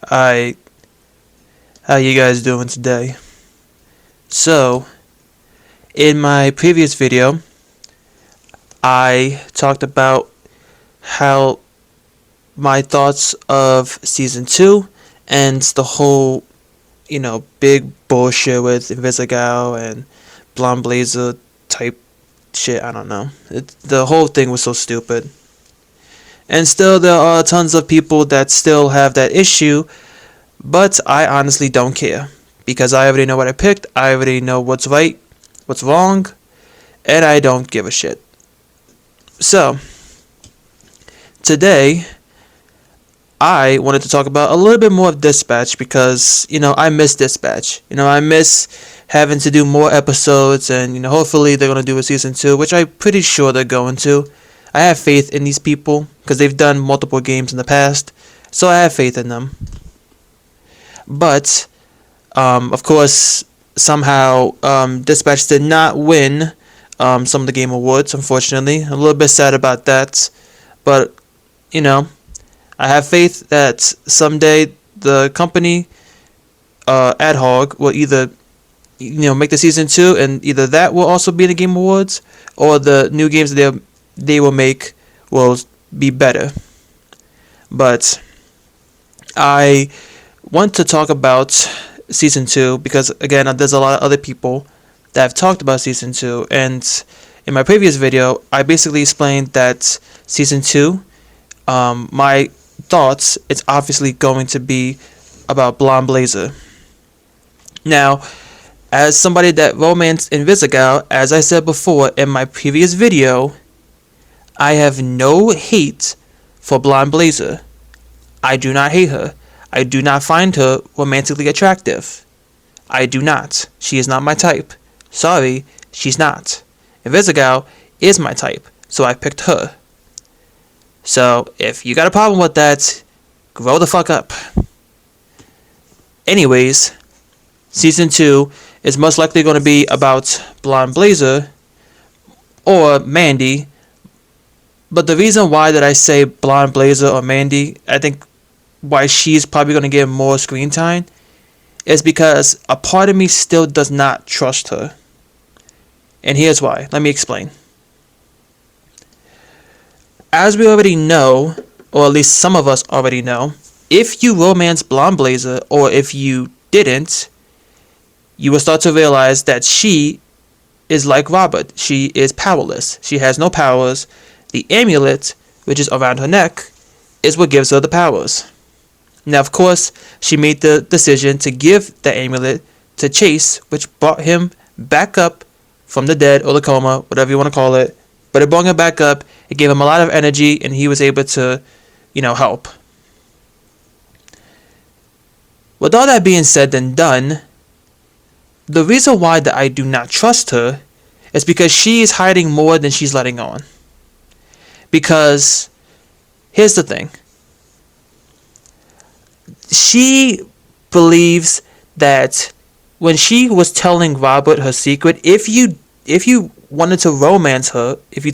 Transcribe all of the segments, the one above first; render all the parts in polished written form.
I How you guys doing today? So, in my previous video, I talked about how my thoughts of season 2 and the whole, big bullshit with Invisigal and Blonde Blazer type shit, I don't know. The whole thing was so stupid. And still there are tons of people that still have that issue, but I honestly don't care because I already know what I picked. I already know what's right, what's wrong, and I don't give a shit. So, today I wanted to talk about a little bit more of Dispatch because, I miss Dispatch. I miss having to do more episodes and, hopefully they're going to do a season 2, which I'm pretty sure they're going to. I have faith in these people because they've done multiple games in the past, so I have faith in them. But, of course, somehow Dispatch did not win some of the game awards, unfortunately. I'm a little bit sad about that. But, I have faith that someday the company, AdHog, will either, make the season 2, and either that will also be in the game awards, or the new games that they will make will be better. But I want to talk about season 2 because, again, there's a lot of other people that have talked about season 2, and in my previous video I basically explained that season 2, my thoughts, it's obviously going to be about Blonde Blazer. Now, as somebody that romanced Invisigal, as I said before in my previous video, I have no hate for Blonde Blazer. I do not hate her. I do not find her romantically attractive. I do not. She is not my type. Sorry, she's not. Invisigal is my type, so I picked her. So, if you got a problem with that, grow the fuck up. Anyways, season 2 is most likely going to be about Blonde Blazer or Mandy. But the reason why that I say Blonde Blazer or Mandy, I think why she's probably going to get more screen time, is because a part of me still does not trust her. And here's why. Let me explain. As we already know, or at least some of us already know, if you romance Blonde Blazer, or if you didn't, you will start to realize that she is like Robert. She is powerless. She has no powers. The amulet, which is around her neck, is what gives her the powers. Now, of course, she made the decision to give the amulet to Chase, which brought him back up from the dead or the coma, whatever you want to call it. But it brought him back up. It gave him a lot of energy, and he was able to, help. With all that being said and done, the reason why that I do not trust her is because she is hiding more than she's letting on. Because, here's the thing. She believes that when she was telling Robert her secret, if you wanted to romance her, if you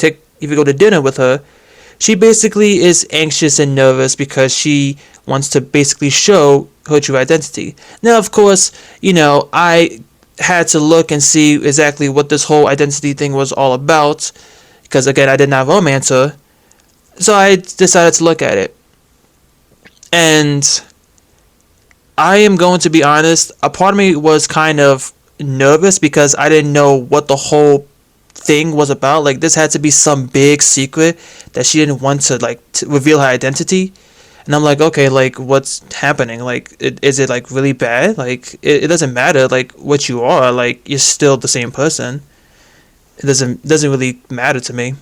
go to dinner with her, she basically is anxious and nervous because she wants to basically show her true identity. Now, of course, I had to look and see exactly what this whole identity thing was all about, because again, I did not romance her, so I decided to look at it. And I am going to be honest, a part of me was kind of nervous because I didn't know what the whole thing was about. Like, this had to be some big secret that she didn't want to, to reveal her identity. And I'm like, okay, what's happening? Is it, really bad? It doesn't matter, what you are. You're still the same person. It doesn't really matter to me.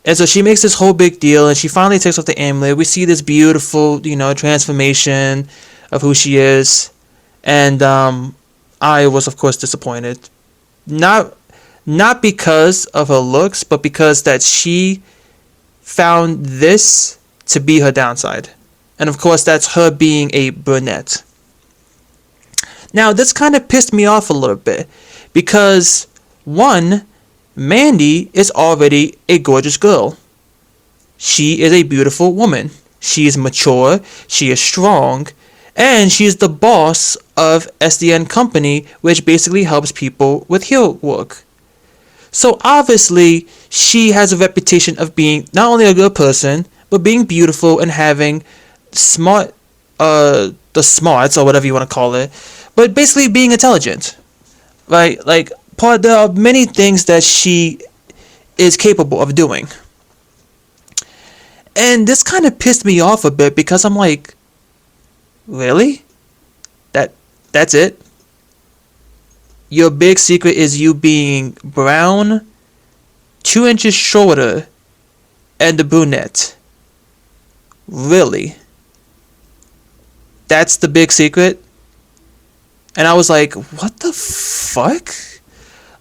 And so she makes this whole big deal, and she finally takes off the amulet. We see this beautiful, transformation of who she is. And I was, of course, disappointed. Not because of her looks, but because that she found this to be her downside. And of course, that's her being a brunette. Now, this kind of pissed me off a little bit because, one, Mandy is already a gorgeous girl. She is a beautiful woman. She is mature, she is strong, and she is the boss of SDN Company, which basically helps people with hero work. So obviously, she has a reputation of being not only a good person, but being beautiful and having smart, the smarts or whatever you want to call it, but basically being intelligent, right? Like, there are many things that she is capable of doing. And this kind of pissed me off a bit because I'm like, really? That's it? Your big secret is you being brown, 2 inches shorter, and a brunette. Really? That's the big secret? And I was like, what the fuck?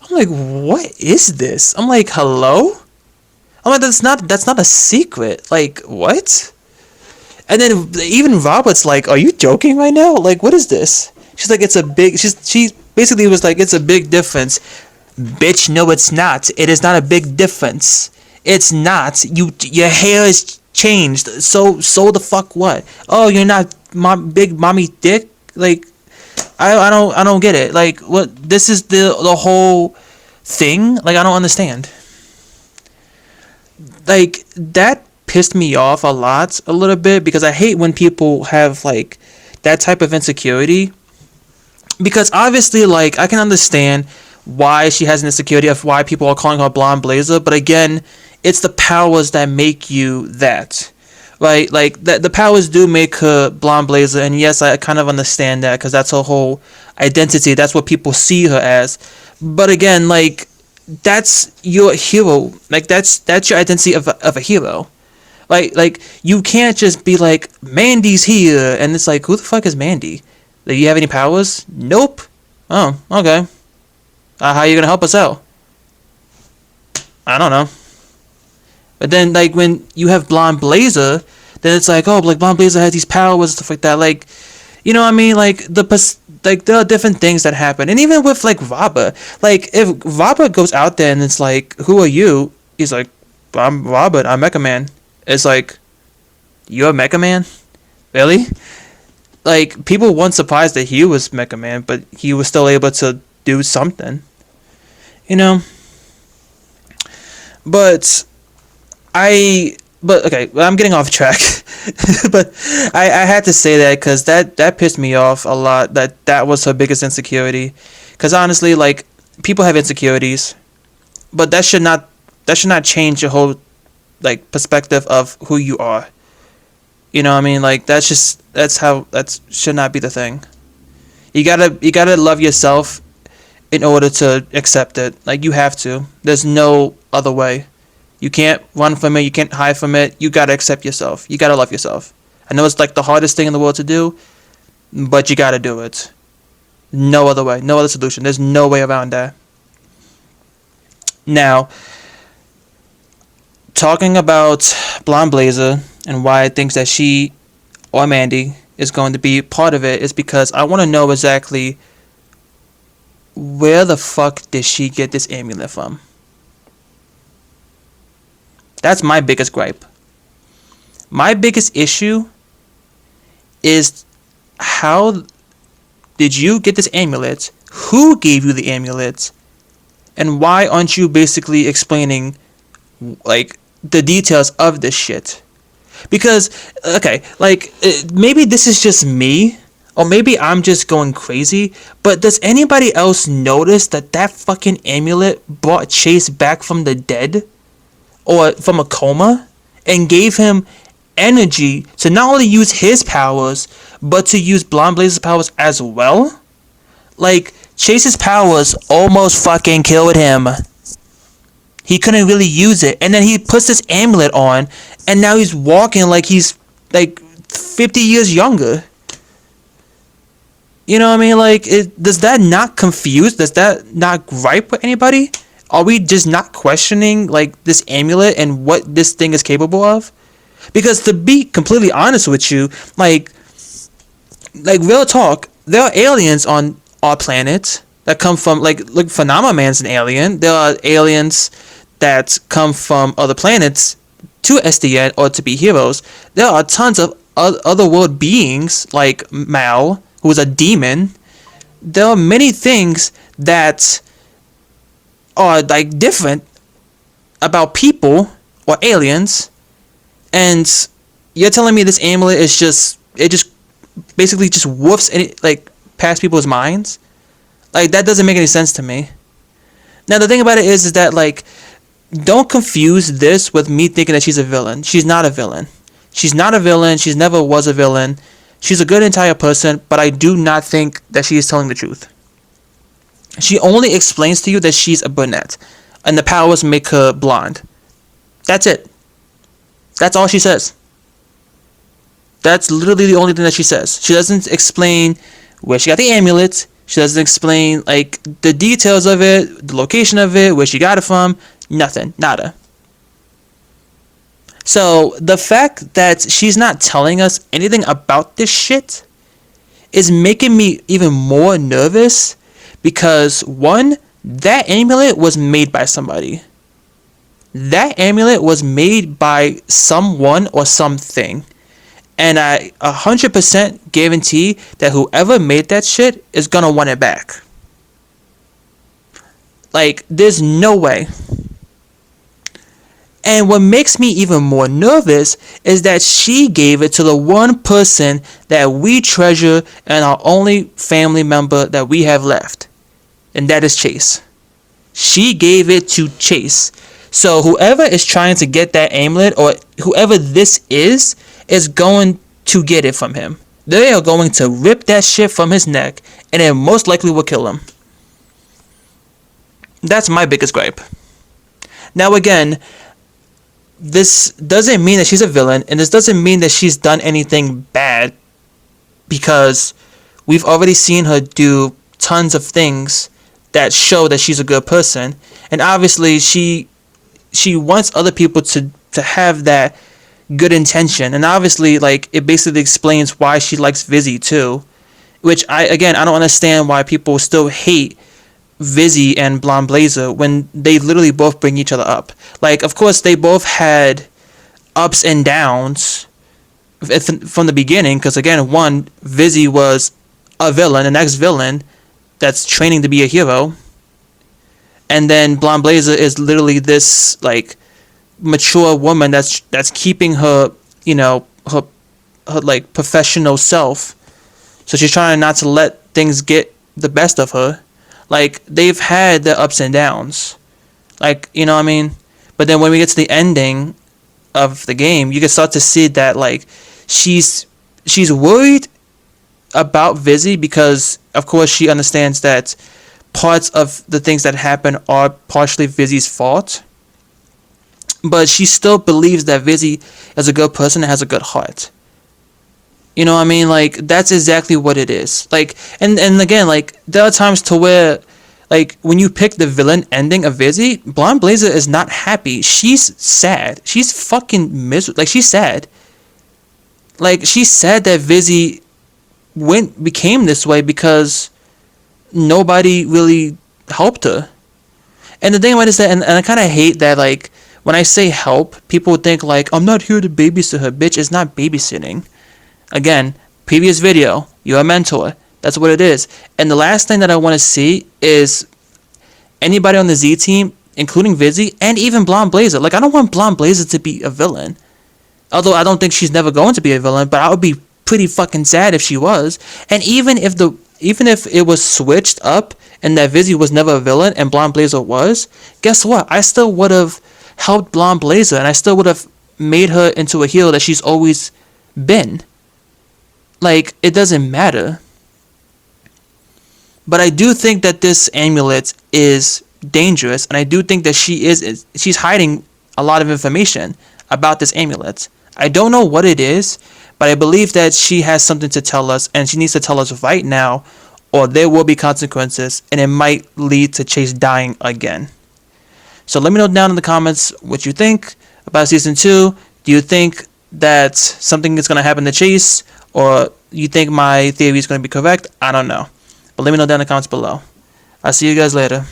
I'm like, what is this? I'm like, hello? I'm like, that's not a secret. Like, what? And then even Robert's like, are you joking right now? Like, what is this? She's like, she basically was like, it's a big difference. Bitch, no it's not. It is not a big difference. It's not. Your hair is changed. So the fuck what? Oh, you're not big mommy dick? Like, I don't get it. Like, what, this is the whole thing? Like, I don't understand. Like, that pissed me off a little bit, because I hate when people have like that type of insecurity, because obviously, like, I can understand why she has an insecurity of why people are calling her Blonde Blazer, but again, it's the powers that make you that, right? Like, the powers do make her Blonde Blazer, and yes, I kind of understand that, because that's her whole identity, that's what people see her as. But again, like, that's your hero, like, that's your identity of a hero. Like, you can't just be like, Mandy's here, and it's like, who the fuck is Mandy? Like, you have any powers? Nope. Oh, okay. How are you gonna help us out? I don't know. But then, like, when you have Blonde Blazer, then it's like, oh, like, Blonde Blazer has these powers and stuff like that. Like, you know what I mean? Like, there are different things that happen. And even with, like, Robert. Like, if Robert goes out there and it's like, who are you? He's like, I'm Robert, I'm Mecha Man. It's like, you're Mecha Man? Really? Like, people weren't surprised that he was Mecha Man, but he was still able to do something. You know? But okay, I'm getting off track. But I had to say that because that pissed me off a lot. That was her biggest insecurity. Because honestly, like, people have insecurities, but that should not change your whole, like, perspective of who you are. You know what I mean? Like, that should not be the thing. You gotta love yourself in order to accept it. Like, you have to. There's no other way. You can't run from it. You can't hide from it. You gotta accept yourself. You gotta love yourself. I know it's like the hardest thing in the world to do, but you gotta do it. No other way. No other solution. There's no way around that. Now, talking about Blonde Blazer and why I think that she or Mandy is going to be part of it is because I want to know exactly where the fuck did she get this amulet from? That's my biggest gripe. My biggest issue is, how did you get this amulet? Who gave you the amulet? And why aren't you basically explaining, like, the details of this shit? Because, okay, like, maybe this is just me, or maybe I'm just going crazy, but does anybody else notice that fucking amulet brought Chase back from the dead? Or from a coma? And gave him energy to not only use his powers, but to use Blonde Blazer's powers as well? Like, Chase's powers almost fucking killed him. He couldn't really use it. And then he puts this amulet on, and now he's walking like he's, like, 50 years younger. You know what I mean? Like, does that not confuse? Does that not gripe with anybody? Are we just not questioning, like, this amulet and what this thing is capable of? Because to be completely honest with you, like real talk, there are aliens on our planet that come from, like Phenomena Man's an alien. There are aliens that come from other planets, to SDN or to be heroes, there are tons of other world beings like Mal, who is a demon. There are many things that are like different about people or aliens, and you're telling me this amulet is just basically just woofs any like past people's minds? Like, that doesn't make any sense to me. Now the thing about it is that like, don't confuse this with me thinking that she's a villain. She's not a villain. She's not a villain. She's never was a villain. She's a good entire person, but I do not think that she is telling the truth. She only explains to you that she's a brunette, and the powers make her blonde. That's it. That's all she says. That's literally the only thing that she says. She doesn't explain where she got the amulet. She doesn't explain like the details of it, the location of it, where she got it from. Nothing. Nada. So the fact that she's not telling us anything about this shit is making me even more nervous, because one, that amulet was made by somebody. That amulet was made by someone or something. And I 100% guarantee that whoever made that shit is gonna want it back. Like, there's no way. And what makes me even more nervous is that she gave it to the one person that we treasure and our only family member that we have left. And that is Chase. She gave it to Chase. So whoever is trying to get that amulet, or whoever this is going to get it from him. They are going to rip that shit from his neck, and it most likely will kill him. That's my biggest gripe. Now again, this doesn't mean that she's a villain, and this doesn't mean that she's done anything bad, because we've already seen her do tons of things that show that she's a good person, and obviously she wants other people to have that good intention, and obviously like it basically explains why she likes Vizzy too, which I don't understand why people still hate Vizzy and Blonde Blazer when they literally both bring each other up. Like, of course they both had ups and downs from the beginning, because again, one, Vizzy was a villain, an ex-villain that's training to be a hero, and then Blonde Blazer is literally this like mature woman that's keeping her, you know, her like professional self. So she's trying not to let things get the best of her. Like, they've had their ups and downs, like, you know what I mean. But then when we get to the ending of the game, you can start to see that like she's worried about Vizzy, because of course she understands that parts of the things that happen are partially Vizzy's fault. But she still believes that Vizzy is a good person and has a good heart. You know what I mean? Like, that's exactly what it is. Like, and again, like, there are times to where, like, when you pick the villain ending of Vizzy, Blonde Blazer is not happy. She's sad. She's fucking miserable. Like, she's sad. Like, she's sad that Vizzy became this way because nobody really helped her. And the thing about it is that, and I kind of hate that, like, when I say help, people think like, I'm not here to babysit her. Bitch, it's not babysitting. Again, previous video, you're a mentor. That's what it is. And the last thing that I want to see is anybody on the Z team, including Vizzy, and even Blonde Blazer. Like, I don't want Blonde Blazer to be a villain. Although I don't think she's never going to be a villain, but I would be pretty fucking sad if she was. And even if it was switched up and that Vizzy was never a villain and Blonde Blazer was, guess what? I still would have helped Blonde Blazer, and I still would have made her into a hero that she's always been. Like, it doesn't matter. But I do think that this amulet is dangerous, and I do think that she's hiding a lot of information about this amulet. I don't know what it is, but I believe that she has something to tell us, and she needs to tell us right now, or there will be consequences, and it might lead to Chase dying again. So let me know down in the comments what you think about Season 2. Do you think that something is going to happen to Chase, or you think my theory is going to be correct? I don't know. But let me know down in the comments below. I'll see you guys later.